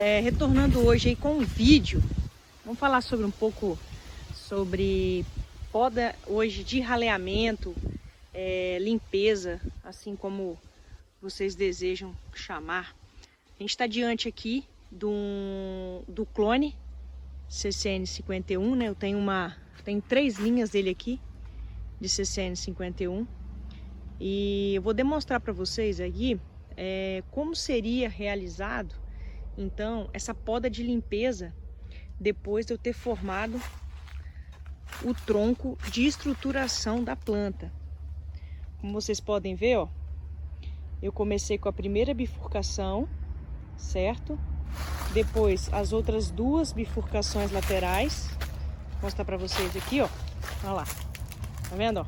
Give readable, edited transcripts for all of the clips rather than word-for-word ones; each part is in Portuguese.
Retornando hoje aí com um vídeo, vamos falar sobre um pouco sobre poda hoje de raleamento, limpeza, assim como vocês desejam chamar. A gente está diante aqui do clone CCN51, né? Eu tenho três linhas dele aqui de CCN51 e eu vou demonstrar para vocês aqui como seria realizado então essa poda de limpeza depois de eu ter formado o tronco de estruturação da planta. Como vocês podem ver, ó, eu comecei com a primeira bifurcação, certo? Depois as outras duas bifurcações laterais. Vou mostrar para vocês aqui, ó. Olha lá. Tá vendo, ó?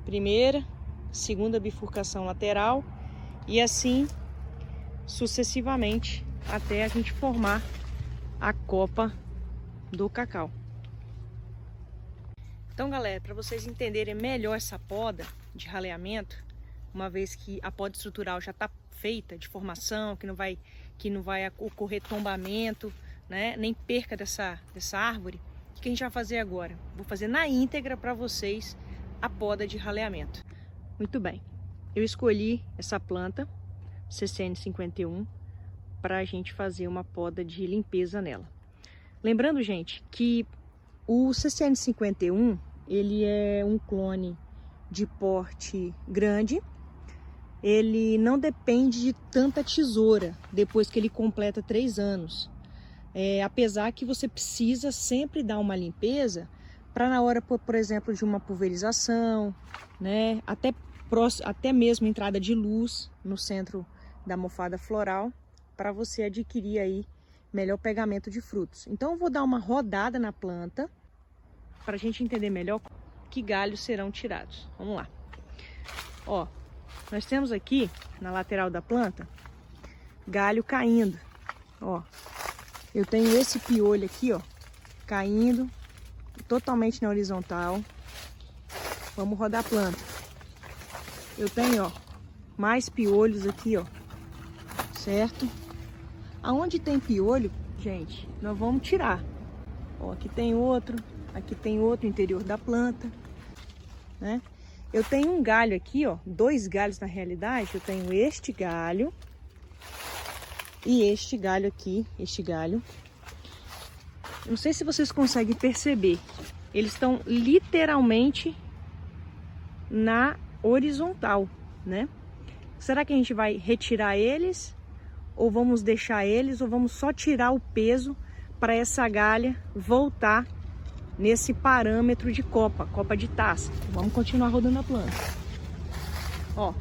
Primeira, segunda bifurcação lateral e assim sucessivamente até a gente formar a copa do cacau. Então, galera, para vocês entenderem melhor essa poda de raleamento, uma vez que a poda estrutural já está feita de formação, que não vai ocorrer tombamento, né, nem perca dessa árvore, o que a gente vai fazer agora? Vou fazer na íntegra para vocês a poda de raleamento. Muito bem, eu escolhi essa planta CCN51 para a gente fazer uma poda de limpeza nela. Lembrando, gente, que o CCN51 ele é um clone de porte grande. Ele não depende de tanta tesoura depois que ele completa 3 anos. Apesar que você precisa sempre dar uma limpeza para na hora, por exemplo, de uma pulverização, né? Até mesmo entrada de luz no centro da mofada floral, para você adquirir aí melhor pegamento de frutos. Então eu vou dar uma rodada na planta para a gente entender melhor que galhos serão tirados. Vamos lá. Ó, nós temos aqui na lateral da planta galho caindo. Ó, eu tenho esse piolho aqui, ó, caindo totalmente na horizontal. Vamos rodar a planta. Eu tenho, ó, mais piolhos aqui, ó, certo? Aonde tem piolho, gente, nós vamos tirar. Ó, aqui tem outro interior da planta, né? Eu tenho um galho aqui, ó, 2 galhos na realidade. Eu tenho este galho e este galho aqui, este galho. Não sei se vocês conseguem perceber, eles estão literalmente na horizontal, né? Será que a gente vai retirar eles? Ou vamos deixar eles? Ou vamos só tirar o peso para essa galha voltar nesse parâmetro de copa de taça? Vamos continuar rodando a planta. Ó,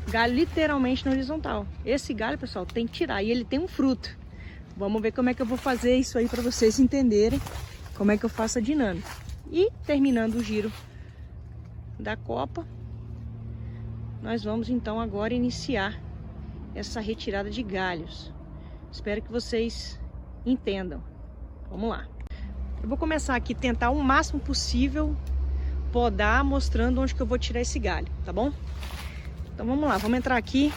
galho literalmente na horizontal. Esse galho, pessoal, tem que tirar e ele tem um fruto. Vamos ver como é que eu vou fazer isso aí para vocês entenderem como é que eu faço a dinâmica. E terminando o giro da copa, nós vamos então agora iniciar essa retirada de galhos. Espero que vocês entendam. Vamos lá. Eu vou começar aqui, tentar o máximo possível podar, mostrando onde que eu vou tirar esse galho, tá bom? Então vamos lá, vamos entrar aqui,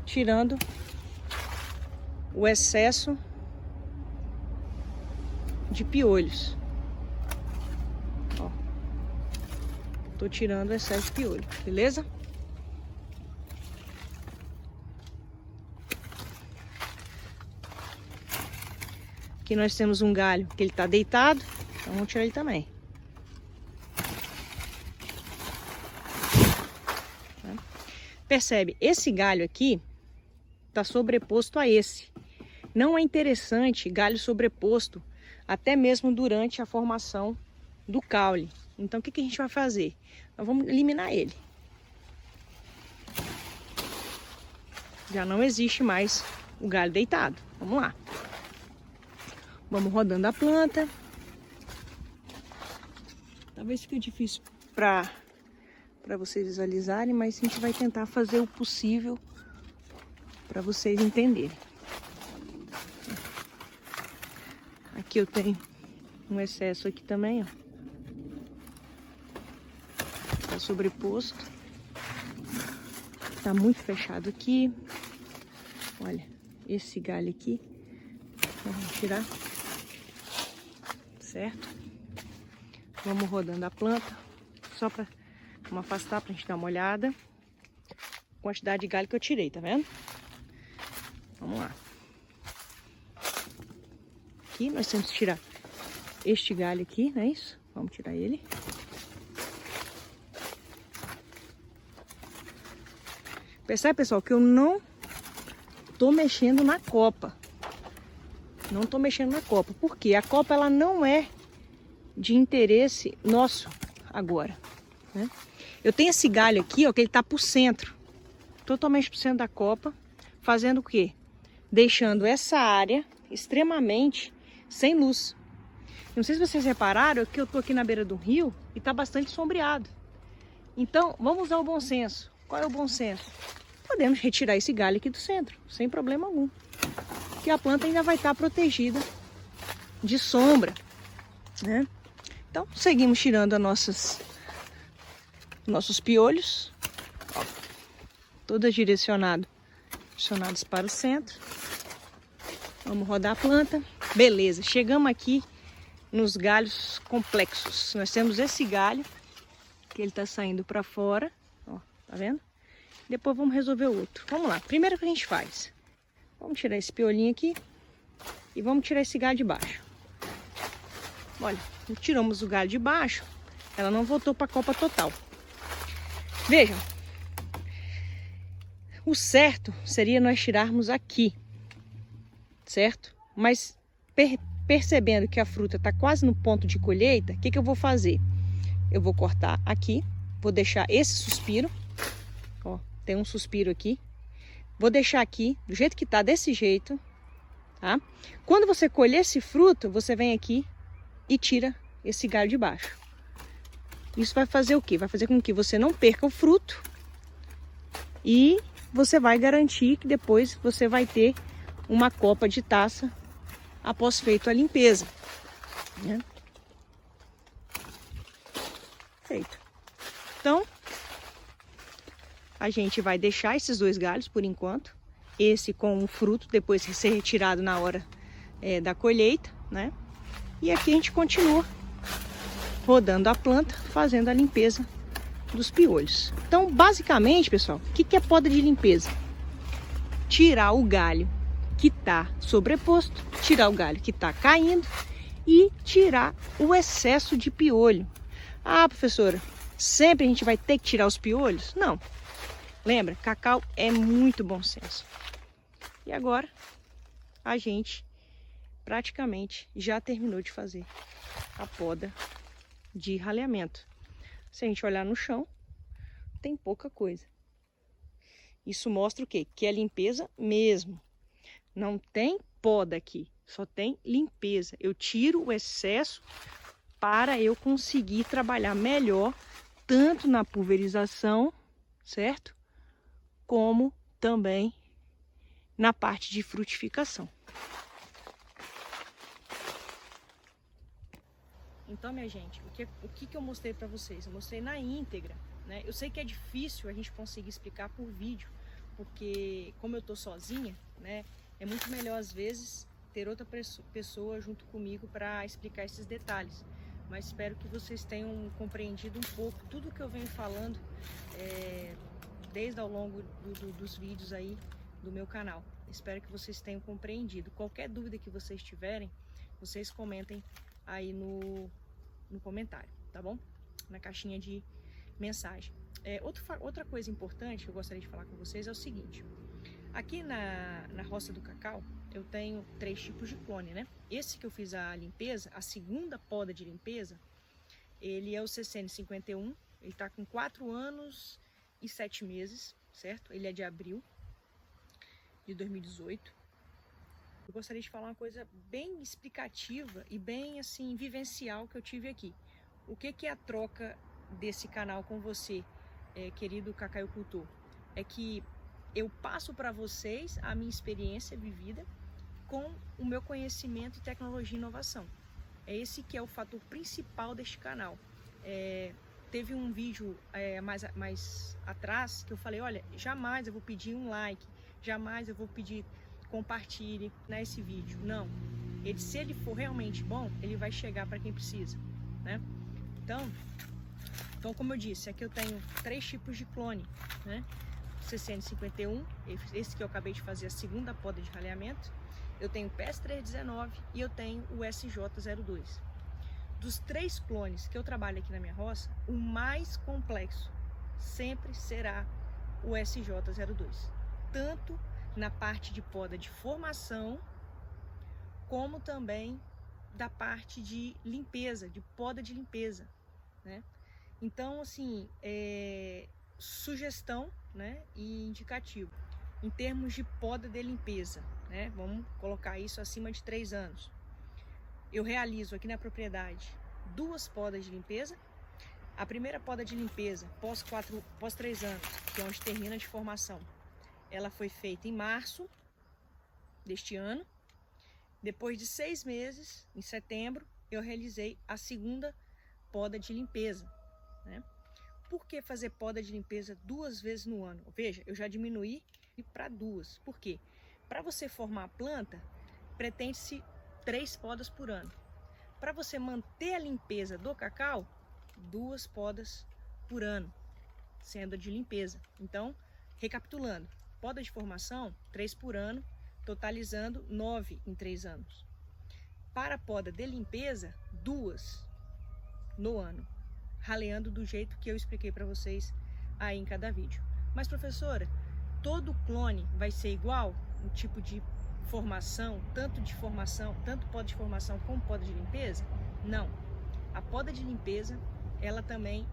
tirando o excesso de piolhos. Ó, tô tirando o excesso de piolho, beleza? Aqui nós temos um galho que ele tá deitado, então vamos tirar ele também. Percebe? Esse galho aqui tá sobreposto a esse. Não é interessante galho sobreposto, até mesmo durante a formação do caule. Então o que a gente vai fazer? Nós vamos eliminar ele. Já não existe mais o galho deitado. Vamos lá. Vamos rodando a planta. Talvez fique difícil para vocês visualizarem, mas a gente vai tentar fazer o possível para vocês entenderem. Aqui eu tenho um excesso aqui também, ó. Tá sobreposto. Tá muito fechado aqui. Olha, esse galho aqui. Vamos tirar. Certo? Vamos rodando a planta. Só para afastar, pra gente dar uma olhada. Quantidade de galho que eu tirei, tá vendo? Vamos lá. Aqui nós temos que tirar este galho aqui, não é isso? Vamos tirar ele. Percebe, pessoal, que eu não tô mexendo na copa. Não tô mexendo na copa. Por quê? A copa, ela não é de interesse nosso agora, né? Eu tenho esse galho aqui, ó, que ele tá pro centro. Totalmente pro centro da copa. Fazendo o quê? Deixando essa área extremamente sem luz. Não sei se vocês repararam que eu tô aqui na beira do rio e tá bastante sombreado. Então, vamos usar o bom senso. Qual é o bom senso? Podemos retirar esse galho aqui do centro, sem problema algum. Que a planta ainda vai estar protegida de sombra, né? Então, seguimos tirando nossos piolhos, ó, todos direcionados para o centro. Vamos rodar a planta. Beleza, chegamos aqui nos galhos complexos. Nós temos esse galho, que ele tá saindo para fora, ó, tá vendo? Depois vamos resolver o outro. Vamos lá, primeiro que a gente faz, vamos tirar esse piolinho aqui e vamos tirar esse galho de baixo. Olha, tiramos o galho de baixo, ela não voltou para a copa total. Vejam, o certo seria nós tirarmos aqui, certo? Mas percebendo que a fruta está quase no ponto de colheita, o que que eu vou fazer? Eu vou cortar aqui, vou deixar esse suspiro, ó, tem um suspiro aqui. Vou deixar aqui, do jeito que tá, desse jeito, tá? Quando você colher esse fruto, você vem aqui e tira esse galho de baixo. Isso vai fazer o quê? Vai fazer com que você não perca o fruto e você vai garantir que depois você vai ter uma copa de taça após feito a limpeza, né? Feito. Então, a gente vai deixar esses dois galhos por enquanto. Esse com o fruto, depois de ser retirado na hora da colheita, né? E aqui a gente continua rodando a planta, fazendo a limpeza dos piolhos. Então, basicamente, pessoal, o que é poda de limpeza? Tirar o galho que está sobreposto, tirar o galho que está caindo e tirar o excesso de piolho. Ah, professora, sempre a gente vai ter que tirar os piolhos? Não. Lembra, cacau é muito bom senso. E agora a gente praticamente já terminou de fazer a poda de raleamento. Se a gente olhar no chão, tem pouca coisa. Isso mostra o quê? Que é limpeza mesmo. Não tem poda aqui, só tem limpeza. Eu tiro o excesso para eu conseguir trabalhar melhor, tanto na pulverização, certo? Como também na parte de frutificação. Então, minha gente, o que eu mostrei para vocês? Eu mostrei na íntegra, né? Eu sei que é difícil a gente conseguir explicar por vídeo, porque como eu tô sozinha, né? É muito melhor às vezes ter outra pessoa junto comigo para explicar esses detalhes. Mas espero que vocês tenham compreendido um pouco tudo que eu venho falando desde ao longo dos vídeos aí do meu canal. Espero que vocês tenham compreendido. Qualquer dúvida que vocês tiverem, vocês comentem aí no comentário, tá bom? Na caixinha de mensagem. Outra coisa importante que eu gostaria de falar com vocês é o seguinte. Aqui na roça do cacau, eu tenho 3 tipos de clone, né? Esse que eu fiz a limpeza, a segunda poda de limpeza, ele é o CCN51, ele tá com 4 anos e 7 meses, certo? Ele é de abril de 2018. Eu gostaria de falar uma coisa bem explicativa e bem, assim, vivencial que eu tive aqui. O que é a troca desse canal com você, querido cacaicultor? É que eu passo para vocês a minha experiência vivida com o meu conhecimento, tecnologia e inovação. É esse que é o fator principal deste canal. Teve um vídeo mais atrás que eu falei, olha, jamais eu vou pedir um like, jamais eu vou pedir compartilhe, né, esse vídeo. Não. Se ele for realmente bom, ele vai chegar para quem precisa, né? Então, como eu disse, aqui eu tenho 3 tipos de clone, né? CCN51, esse que eu acabei de fazer a segunda poda de raleamento. Eu tenho o PS319 e eu tenho o SJ02. Dos 3 clones que eu trabalho aqui na minha roça, o mais complexo sempre será o SJ02. Tanto na parte de poda de formação, como também da parte de limpeza, de poda de limpeza, né? Então, assim, sugestão, né, e indicativo. Em termos de poda de limpeza, né, vamos colocar isso acima de 3 anos. Eu realizo aqui na propriedade 2 podas de limpeza. A primeira poda de limpeza, pós 3 anos, que é onde termina de formação, ela foi feita em março deste ano. Depois de 6 meses, em setembro, eu realizei a segunda poda de limpeza, né? Por que fazer poda de limpeza 2 vezes no ano? Veja, eu já diminuí para 2. Por quê? Para você formar a planta, pretende-se 3 podas por ano. Para você manter a limpeza do cacau, 2 podas por ano, sendo de limpeza. Então, recapitulando, poda de formação, 3 por ano, totalizando 9 em 3 anos. Para a poda de limpeza, 2 no ano, raleando do jeito que eu expliquei para vocês aí em cada vídeo. Mas, professora, todo clone vai ser igual? O tipo de formação, tanto poda de formação como poda de limpeza? Não. A poda de limpeza, ela também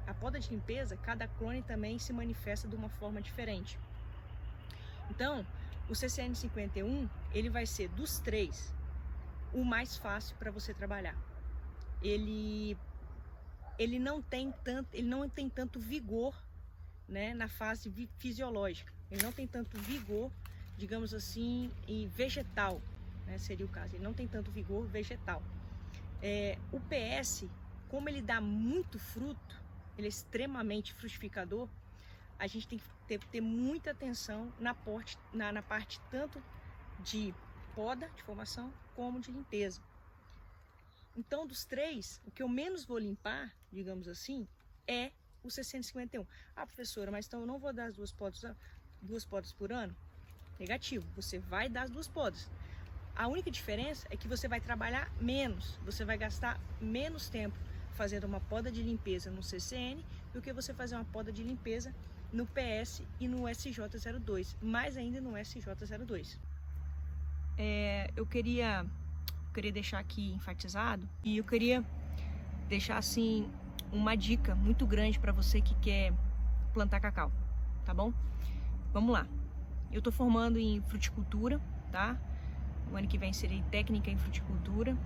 a poda de limpeza, cada clone também se manifesta de uma forma diferente. Então, o CCN51, ele vai ser dos 3 o mais fácil para você trabalhar. Ele não tem tanto vigor, né, na fase fisiológica. Ele não tem tanto vigor, digamos assim, em vegetal, né, seria o caso. Ele não tem tanto vigor vegetal. O PS, como ele dá muito fruto, ele é extremamente frutificador, a gente tem que ter muita atenção na parte tanto de poda, de formação, como de limpeza. Então, dos 3, o que eu menos vou limpar, digamos assim, é o 651. Ah, professora, mas então eu não vou dar as 2 podas por ano? Negativo, você vai dar as 2 podas. A única diferença é que você vai trabalhar menos, você vai gastar menos tempo fazendo uma poda de limpeza no CCN do que você fazer uma poda de limpeza no PS e no SJ02, mais ainda no SJ02. Eu queria deixar aqui enfatizado, e eu queria deixar assim uma dica muito grande para você que quer plantar cacau, tá bom? Vamos lá. Eu tô formando em fruticultura, tá? O ano que vem serei técnica em fruticultura.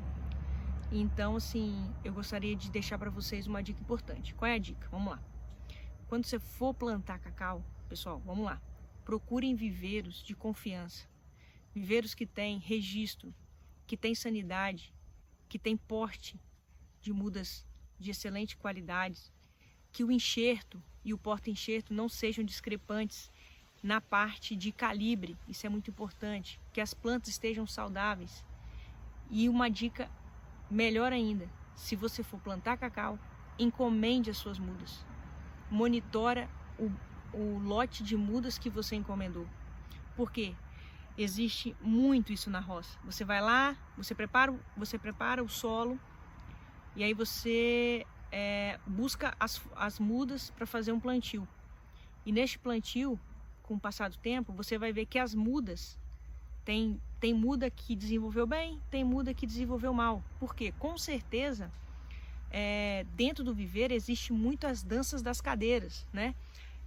Então, assim, eu gostaria de deixar para vocês uma dica importante. Qual é a dica? Vamos lá. Quando você for plantar cacau, pessoal, vamos lá. Procurem viveiros de confiança. Viveiros que têm registro, que têm sanidade, que têm porte de mudas de excelente qualidade, que o enxerto e o porta-enxerto não sejam discrepantes na parte de calibre, isso é muito importante, que as plantas estejam saudáveis. E uma dica melhor ainda, se você for plantar cacau, encomende as suas mudas. Monitora o lote de mudas que você encomendou. Por quê? Existe muito isso na roça. Você vai lá, você prepara o solo e aí você busca as mudas para fazer um plantio. E neste plantio, com o passar do tempo, você vai ver que as mudas tem muda que desenvolveu bem, tem muda que desenvolveu mal. Por quê? Com certeza, dentro do viveiro existe muito as danças das cadeiras, né?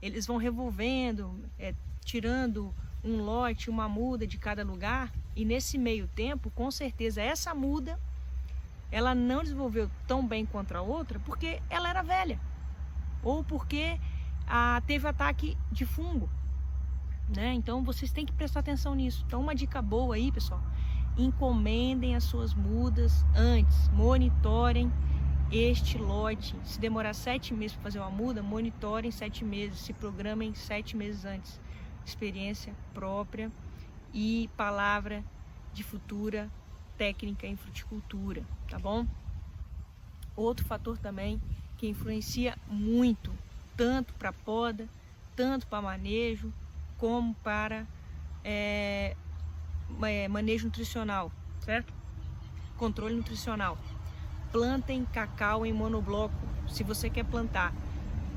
Eles vão revolvendo, tirando um lote, uma muda de cada lugar, e nesse meio tempo, com certeza, essa muda, ela não desenvolveu tão bem quanto a outra, porque ela era velha, ou porque teve ataque de fungo, né? Então, vocês têm que prestar atenção nisso. Então, uma dica boa aí, pessoal, encomendem as suas mudas antes, monitorem este lote. Se demorar 7 meses para fazer uma muda, monitorem 7 meses, se programem 7 meses antes. Experiência própria e palavra de futura técnica em fruticultura, tá bom? Outro fator também que influencia muito, tanto para poda, tanto para manejo, como para manejo nutricional, certo? Controle nutricional. Plantem cacau em monobloco. Se você quer plantar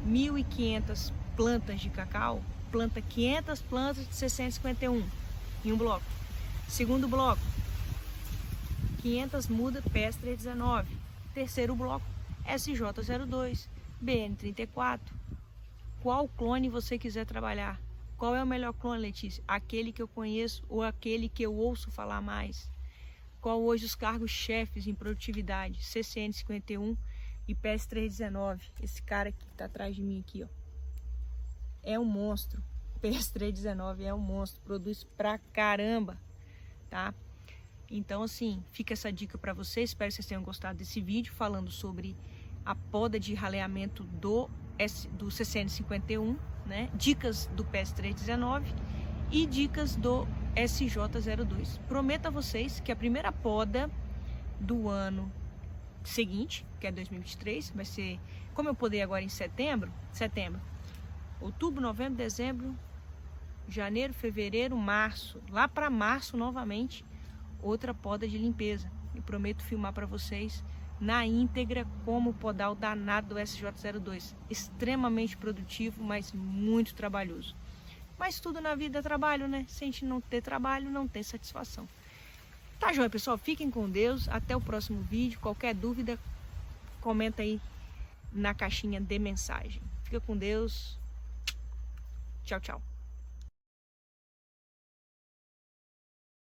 1.500 plantas de cacau, planta 500 plantas de 651 em um bloco. Segundo bloco, 500 mudas PS319. Terceiro bloco, SJ02, BN34. Qual clone você quiser trabalhar? Qual é o melhor clone, Letícia? Aquele que eu conheço ou aquele que eu ouço falar mais? Qual hoje os cargos-chefes em produtividade? CCN51 e PS319. Esse cara que está atrás de mim aqui, ó, é um monstro. PS319 é um monstro, produz pra caramba, tá? Então, assim, fica essa dica para vocês. Espero que vocês tenham gostado desse vídeo falando sobre a poda de raleamento do CCN51, né? Dicas do PS319 e dicas do SJ02. Prometo a vocês que a primeira poda do ano seguinte, que é 2023, vai ser, como eu podei agora em setembro, outubro, novembro, dezembro, janeiro, fevereiro, março, lá para março novamente, outra poda de limpeza. E prometo filmar para vocês na íntegra como podar o danado do SJ02. Extremamente produtivo, mas muito trabalhoso. Mas tudo na vida é trabalho, né? Se a gente não ter trabalho, não tem satisfação. Tá joia, pessoal? Fiquem com Deus. Até o próximo vídeo. Qualquer dúvida, comenta aí na caixinha de mensagem. Fica com Deus. Tchau, tchau.